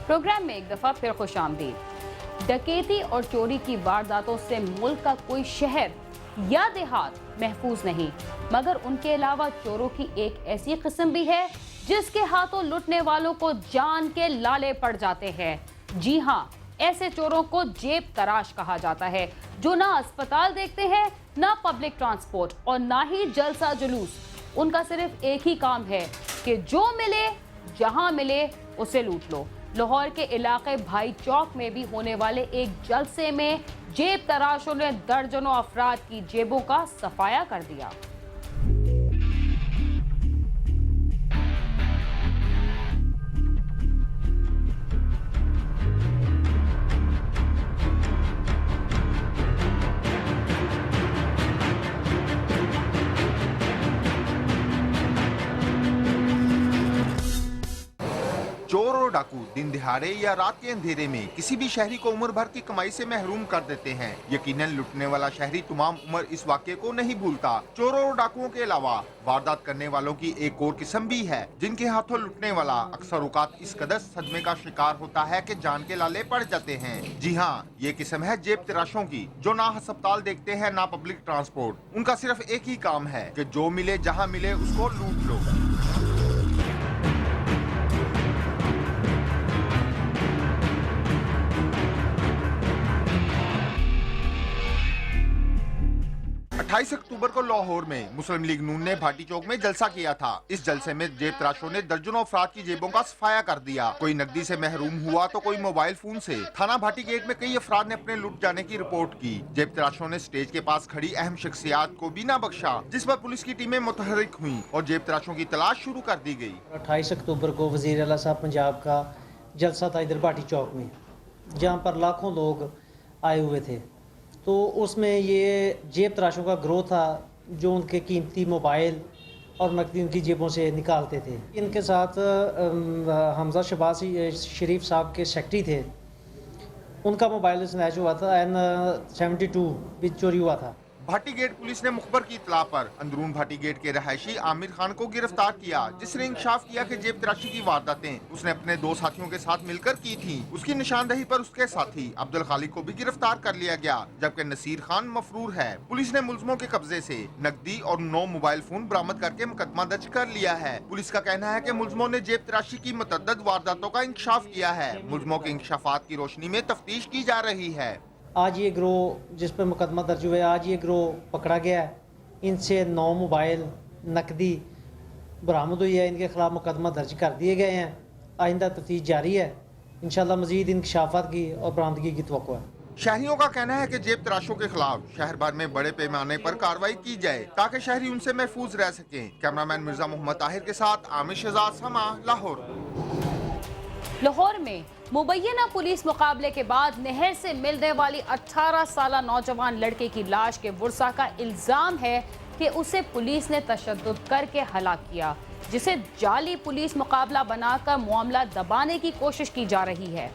Programme में एक दफा फिर खुशामदीद। डकैती और चोरी की वारदातों से मुल्क का कोई शहर या देहात महफूज नहीं, मगर उनके अलावा चोरों की एक ऐसी किस्म भी है जिसके हाथों लुटने वालों को जान के लाले पड़ जाते हैं। जी हाँ, ऐसे चोरों को जेब तराश कहा जाता है, जो ना अस्पताल देखते हैं, ना पब्लिक ट्रांसपोर्ट और ना ही जलसा जुलूस। उनका सिर्फ एक ही काम है कि जो मिले जहां मिले उसे लूट लो। लाहौर के इलाके भाई चौक में भी होने वाले एक जलसे में जेब तराशों ने दर्जनों अफराद की जेबों का सफाया कर दिया। चोर और डाकू दिन दिहाड़े या रात के अंधेरे में किसी भी शहरी को उम्र भर की कमाई से महरूम कर देते हैं। यकीनन लुटने वाला शहरी तमाम उम्र इस वाक़े को नहीं भूलता। चोरों और डाकुओं के अलावा वारदात करने वालों की एक और किस्म भी है, जिनके हाथों लुटने वाला अक्सर औकात इस कदर सदमे का शिकार होता है कि जान के लाले पड़ जाते हैं। जी हाँ, ये किस्म है जेब तराशों की, जो ना अस्पताल देखते हैं ना पब्लिक ट्रांसपोर्ट। उनका सिर्फ एक ही काम है कि जो मिले जहाँ मिले उसको लूट लो। 28 अक्टूबर को लाहौर में मुस्लिम लीग नून ने भाटी चौक में जलसा किया था। इस जलसे में जेब तराशों ने दर्जनों अफराद की जेबों का सफाया कर दिया। कोई नकदी से महरूम हुआ तो कोई मोबाइल फोन से। थाना भाटी गेट में कई अफराद ने अपने लुट जाने की रिपोर्ट की। जेब तराशों ने स्टेज के पास खड़ी अहम शख्सियात को भी ना बख्शा, जिस पर पुलिस की टीमें मुतहरिक हुई और जेब तराशों की तलाश शुरू कर दी गई। 28 अक्टूबर को वज़ीर आला साहब पंजाब का जलसा था इधर भाटी चौक में, जहाँ पर लाखों लोग आए हुए थे। तो उसमें ये जेब तराशों का ग्रोथ था, जो उनके कीमती मोबाइल और नकदी उनकी जेबों से निकालते थे। इनके साथ हमजा शहबाज शरीफ साहब के सेक्रेटरी थे, उनका मोबाइल स्नैच हुआ था, N72 भी चोरी हुआ था। भाटी गेट पुलिस ने मुखबर की इतला पर अंदरून भाटी गेट के रहायशी आमिर खान को गिरफ्तार किया, जिसने इंकशाफ किया कि जेब तराशी की वारदातें उसने अपने दो साथियों के साथ मिलकर की थी। उसकी निशानदही पर उसके साथी अब्दुल खालिक को भी गिरफ्तार कर लिया गया, जबकि नसीर खान मफरूर है। पुलिस ने मुलजमों के कब्जे से नकदी और 9 मोबाइल फोन बरामद करके मुकदमा दर्ज कर लिया है। पुलिस का कहना है कि मुलजमों ने जेब तराशी की मुतअद्दिद वारदातों का इंकशाफ किया है। मुलजमों के इंकशाफात की रोशनी में तफ्तीश की जा रही है। आज ये गिरोह जिस पर मुकदमा दर्ज हुआ है, आज ये गिरोह पकड़ा गया है। इनसे 9 मोबाइल नकदी बरामद हुई है। इनके खिलाफ मुकदमा दर्ज कर दिए गए हैं। आइंदा तफ्तीश जारी है। इंशाल्लाह मजीद इंकशाफात की और बरामदगी की तवक्को है। शहरियों का कहना है कि जेब तराशों के खिलाफ शहर भर में बड़े पैमाने पर कार्रवाई की जाए, ताकि शहरी उनसे महफूज रह सकें। कैमरामैन मिर्जा मोहम्मद ताहिर के साथ आमिर शहजाद, समा, लाहौर। लाहौर में मुबैना पुलिस मुकाबले के बाद नहर से मिलने वाली 18 साला नौजवान लड़के की लाश के वर्सा का इल्जाम है कि उसे पुलिस ने तशद्दुद करके हलाक किया, जिसे जाली पुलिस मुकाबला बनाकर मामला दबाने की कोशिश की जा रही है।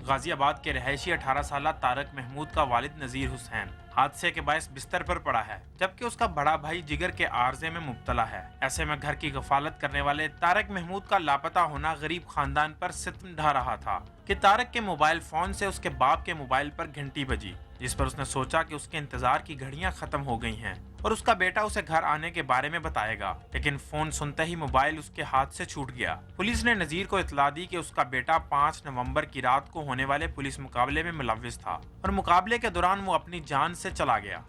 गाजियाबाद के रहायशी 18 साला तारक महमूद का वालिद नज़ीर हुसैन हादसे के बायस बिस्तर पर पड़ा है, जबकि उसका बड़ा भाई जिगर के आर्जे में मुब्तला है। ऐसे में घर की गफालत करने वाले तारक महमूद का लापता होना गरीब खानदान पर सितम ढा रहा था कि तारक के मोबाइल फोन से उसके बाप के मोबाइल पर घंटी बजी, जिस पर उसने सोचा कि उसके इंतजार की घड़ियां खत्म हो गई हैं और उसका बेटा उसे घर आने के बारे में बताएगा। लेकिन फोन सुनते ही मोबाइल उसके हाथ से छूट गया। पुलिस ने नजीर को इतला दी कि उसका बेटा 5 नवंबर की रात को होने वाले पुलिस मुकाबले में मुलव्विस था और मुकाबले के दौरान वो अपनी जान से चला गया।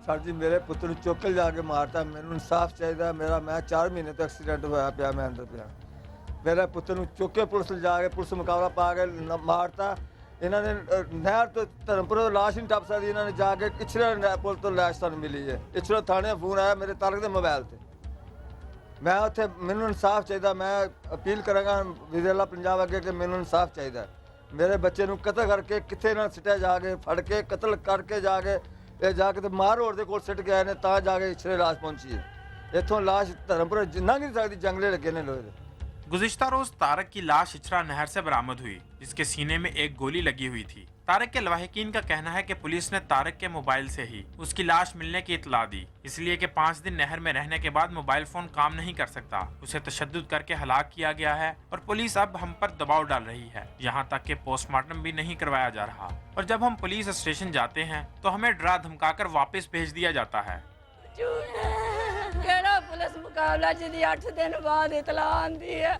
सर जी, मेरे पुत्र चौकल जाके मारता, मैंने इंसाफ चाहिए। मेरा मैं 4 महीने तो एक्सीडेंट होया पिया, मैं अंदर पिया। मेरे पुत्र चौके पुलिस जाके पुलिस मुकाबला पा के मारता। इन्होंने नहर तो धर्मपुर लाश नहीं टप सकती, इन्होंने जाके इछरे पुल तो लाश सानू मिली है। इछरे थाने फोन आया मेरे तारक के मोबाइल से। मैं उत्थे मैनू इंसाफ चाहिए। मैं अपील करांगा वज़ीर आला पंजाब अगे कि मैनू इंसाफ चाहिए। मेरे बच्चे नू कतल करके कित्थे ना सिटिया जाके फड़ के कतल करके जाके तो मार रोड के कोल सिट के आए ने, तां जाके इछरे लाश पहुंची है। इतों लाश धर्मपुर लंघ नहीं सकती, जंगले लगे ने लोहे दे। गुज़िश्ता रोज तारक की लाश इचरा नहर से बरामद हुई, जिसके सीने में एक गोली लगी हुई थी। तारक के लवाहिकीन का कहना है कि पुलिस ने तारक के मोबाइल से ही उसकी लाश मिलने की इतला दी, इसलिए कि 5 दिन नहर में रहने के बाद मोबाइल फोन काम नहीं कर सकता। उसे तशद्दुद करके हलाक किया गया है और पुलिस अब हम पर दबाव डाल रही है, यहाँ तक कि पोस्टमार्टम भी नहीं करवाया जा रहा। और जब हम पुलिस स्टेशन जाते हैं तो हमें डरा धमकाकर वापस भेज दिया जाता है। केड़ा पुलिस मुकाबला जिदी 8 दिन बाद इतला आंदी है,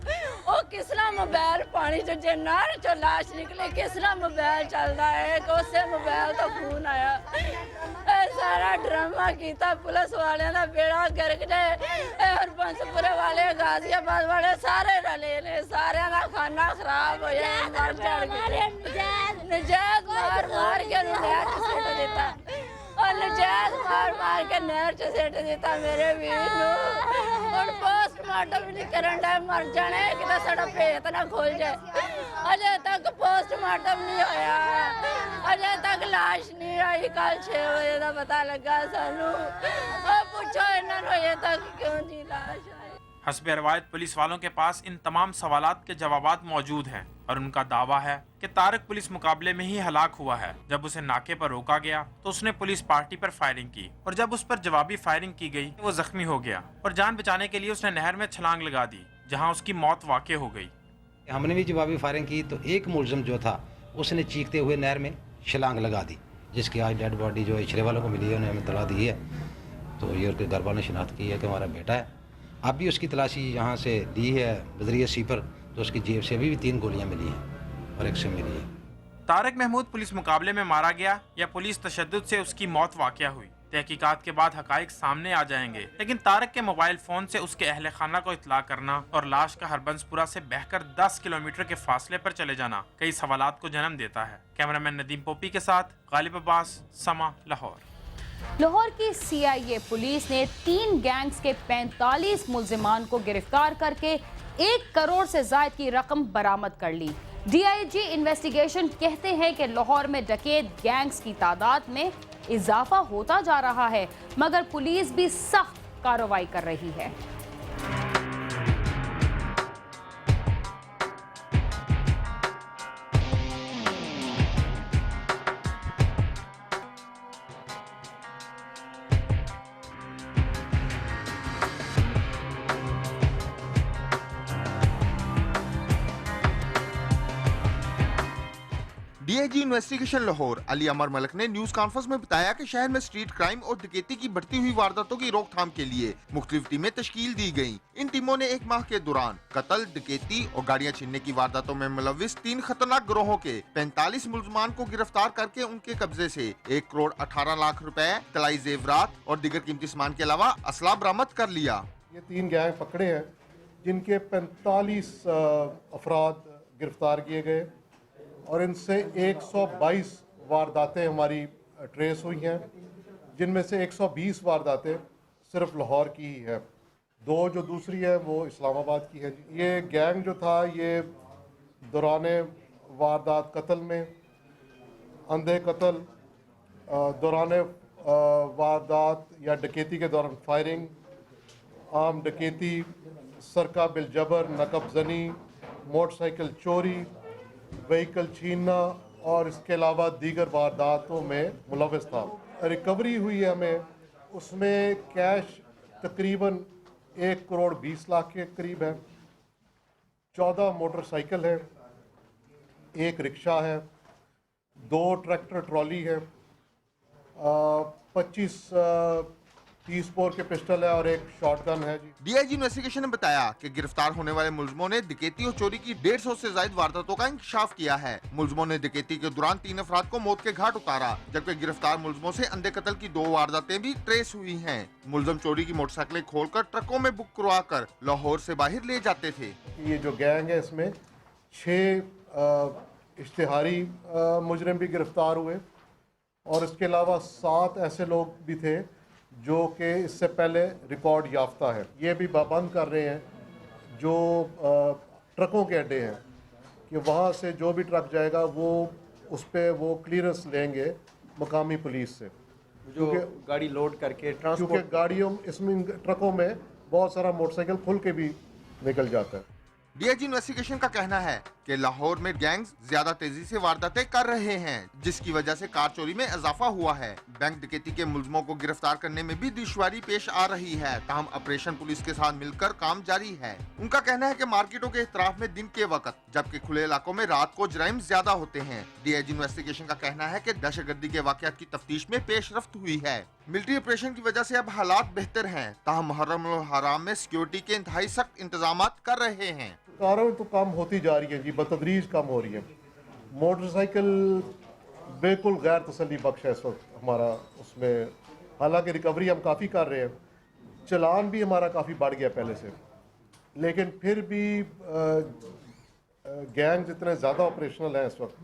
ओ किसना मोबाइल पानी च जे नहर चो लाश निकले, किसना मोबाइल चलदा है, कोसे मोबाइल तो फोन आया। ए सारा ड्रामा कीता पुलिस वाले दा बेड़ा गर्क जाए। ए हरबंसपुरे वाले गाजियाबाद वाले सारे रले ने, सारे दा खाना खराब होया, मर जाणगे। नजायज मार मार के नहर च सुट दिता, और नजायज मार मार के नहर च सुट दिता मेरे वीर नूं। और पोस्टमार्टम नहीं करन दे, मर जाने कि साडा पेट ना खुल जाए। अजे तक पोस्टमार्टम नहीं होया, अजे तक लाश नहीं आई। कल 6 बजे का पता लगा सानू। पूछो इन्हां नूं अजे तक क्यों नहीं लाश आई। हस्बे रवायत पुलिस वालों के पास इन तमाम सवालात के जवाबात मौजूद हैं और उनका दावा है कि तारक पुलिस मुकाबले में ही हलाक हुआ है। जब उसे नाके पर रोका गया तो उसने पुलिस पार्टी पर फायरिंग की और जब उस पर जवाबी फायरिंग की गई वो जख्मी हो गया और जान बचाने के लिए उसने नहर में छलांग लगा दी, जहां उसकी मौत वाक़ई हो गई। हमने भी जवाबी फायरिंग की तो एक मुलजम जो था उसने चीखते हुए नहर में छलांग लगा दी, जिसकी आज डेड बॉडी जो इचरे वालों को मिली है, उन्हें हमें तला दी है। तो ये उनके घर वालों ने शिनाख्त की है कि हमारा बेटा है। अब भी उसकी तलाशी यहाँ से दी है बजरिया सीपर, तो उसकी जेब से अभी भी 3 गोलियाँ मिली हैं और एक से मिली है। तारक महमूद पुलिस मुकाबले में मारा गया या पुलिस तशद्दुद से उसकी मौत वाक़या हुई, तहकीकात के बाद हकाइक सामने आ जाएंगे। लेकिन तारक के मोबाइल फोन से उसके अहले खाना को इतला करना और लाश का हरबंसपुरा से बहकर 10 किलोमीटर के फासले पर चले जाना कई सवालात को जन्म देता है। कैमरामैन नदीम पोपी के साथ गालिब अब्बास, समा, लाहौर। लाहौर की CIA पुलिस ने 3 गैंग्स के 45 मुल्जिमान को गिरफ्तार करके 1 करोड़ से ज्यादा की रकम बरामद कर ली। DIG इन्वेस्टिगेशन कहते हैं कि लाहौर में डकैत गैंग्स की तादाद में इजाफा होता जा रहा है, मगर पुलिस भी सख्त कार्रवाई कर रही है। DIG इन्वेस्टिगेशन लाहौर अली अमर मलक ने न्यूज कॉन्फ्रेंस में बताया कि शहर में स्ट्रीट क्राइम और डकैती की बढ़ती हुई वारदातों की रोकथाम के लिए मुख्तलिफ टीमें तश्कील दी गयी। इन टीमों ने 1 माह के दौरान कत्ल, डकैती और गाड़ियां छीनने की वारदातों में मुलविस 3 खतरनाक गिरोहों के 45 मुल्जमान को गिरफ्तार करके उनके कब्जे से 1 करोड़ 18 लाख रुपए, तलाई जेवरात और दीगर कीमती सामान के अलावा असला बरामद कर लिया। ये 3 गैंग पकड़े हैं जिनके 45 अफराद गिरफ्तार किए गए और इनसे 122 वारदातें हमारी ट्रेस हुई हैं, जिनमें से 120 वारदातें सिर्फ लाहौर की ही है। 2 जो दूसरी है वो इस्लामाबाद की है। ये गैंग जो था ये दौरान वारदात कत्ल में, अंधे कत्ल, दौरान वारदात या डकैती के दौरान फायरिंग, आम डकैती, सरका बिलजबर, नकबजनी, मोटरसाइकिल चोरी, व्हीकल छीनना और इसके अलावा दीगर वारदातों में मुलविस था। रिकवरी हुई है हमें, उसमें कैश तकरीबन 1 करोड़ 20 लाख के करीब है, 14 मोटरसाइकिल है, 1 रिक्शा है, 2 ट्रैक्टर ट्रॉली है, 25 30 बोर के पिस्टल है और 1 शॉटगन है जी। DIG इन्वेस्टिगेशन ने बताया कि गिरफ्तार होने वाले मुल्जमों ने डकैती और चोरी की 150 से ज्यादा वारदातों का इंकशाफ किया है। मुल्जमों ने डकैती के दौरान 3 अफराद को मौत के घाट उतारा, जबकि गिरफ्तार मुल्जमों से अंधे कत्ल की 2 वारदातें भी ट्रेस हुई हैं। मुल्जम चोरी की मोटरसाइकिलें खोलकर ट्रकों में बुक करवा कर लाहौर से बाहर ले जाते थे। ये जो गैंग है इसमें 6 इश्तिहारी मुजरिम भी गिरफ्तार हुए और इसके अलावा 7 ऐसे लोग भी थे जो कि इससे पहले रिकॉर्ड याफ्ता है। ये भी पाबंद कर रहे हैं जो ट्रकों के अड्डे हैं कि वहाँ से जो भी ट्रक जाएगा वो उस पर वो क्लियरेंस लेंगे मुकामी पुलिस से। जो गाड़ी लोड करके क्योंकि ट्रांसपोर्ट गाड़ियों इसमें ट्रकों में बहुत सारा मोटरसाइकिल खुल के भी निकल जाता है। डीआईजी इन्वेस्टिगेशन का कहना है कि लाहौर में गैंग्स ज्यादा तेजी से वारदातें कर रहे हैं, जिसकी वजह से कार चोरी में इजाफा हुआ है। बैंक डकैती के मुलजमों को गिरफ्तार करने में भी दुश्वारी पेश आ रही है, ताहम ऑपरेशन पुलिस के साथ मिलकर काम जारी है। उनका कहना है कि मार्केटों के इतराफ में दिन के वक्त जबकि खुले इलाकों में रात को जराइम ज्यादा होते हैं। डीआईजी इन्वेस्टिगेशन का कहना है कि दहशतगर्दी के वाकयात की तफ्तीश में पेशरफ्त हुई है। मिलिट्री ऑपरेशन की वजह से अब हालात बेहतर हैं, ताहम मुहर्रम और हराम में सिक्योरिटी के इंतहाई सख्त इंतजाम कर रहे हैं। कारों में तो कम होती जा रही है जी, बतदरीज कम हो रही है। मोटरसाइकिल बिल्कुल गैर तसल्ली बख्श है इस वक्त हमारा उसमें, हालांकि रिकवरी हम काफ़ी कर रहे हैं, चलान भी हमारा काफ़ी बढ़ गया पहले से, लेकिन फिर भी गैंग जितने ज़्यादा ऑपरेशनल हैं इस वक्त,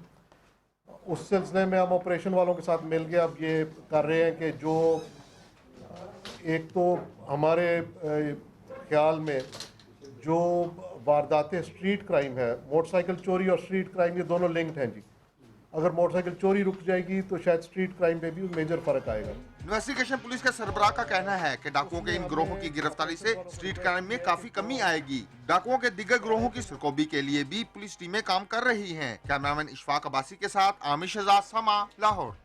उस सिलसिले में हम ऑपरेशन वालों के साथ मिल के अब ये कर रहे हैं कि जो एक तो हमारे ख्याल में जो वारदातें स्ट्रीट क्राइम है, मोटरसाइकिल चोरी और स्ट्रीट क्राइम ये दोनों लिंक्ड हैं जी। अगर मोटरसाइकिल चोरी रुक जाएगी तो शायद स्ट्रीट क्राइम पे भी मेजर फर्क आएगा। इन्वेस्टिगेशन पुलिस के सरबराह का कहना है कि डाकुओं के इन गिरोहों की गिरफ्तारी से स्ट्रीट क्राइम में काफी कमी आएगी। डाकुओं के दिगर गिरोहों की सरकोबी के लिए भी पुलिस टीमें काम कर रही हैं। कैमरामैन इशफाक अब्बासी के साथ आमिर शहजाद, समा, लाहौर।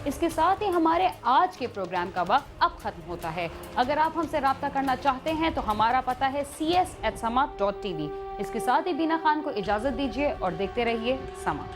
इसके साथ ही हमारे आज के प्रोग्राम का वक्त अब खत्म होता है। अगर आप हमसे राब्ता करना चाहते हैं तो हमारा पता है cs@sama.tv। इसके साथ ही बीना खान को इजाजत दीजिए और देखते रहिए समा।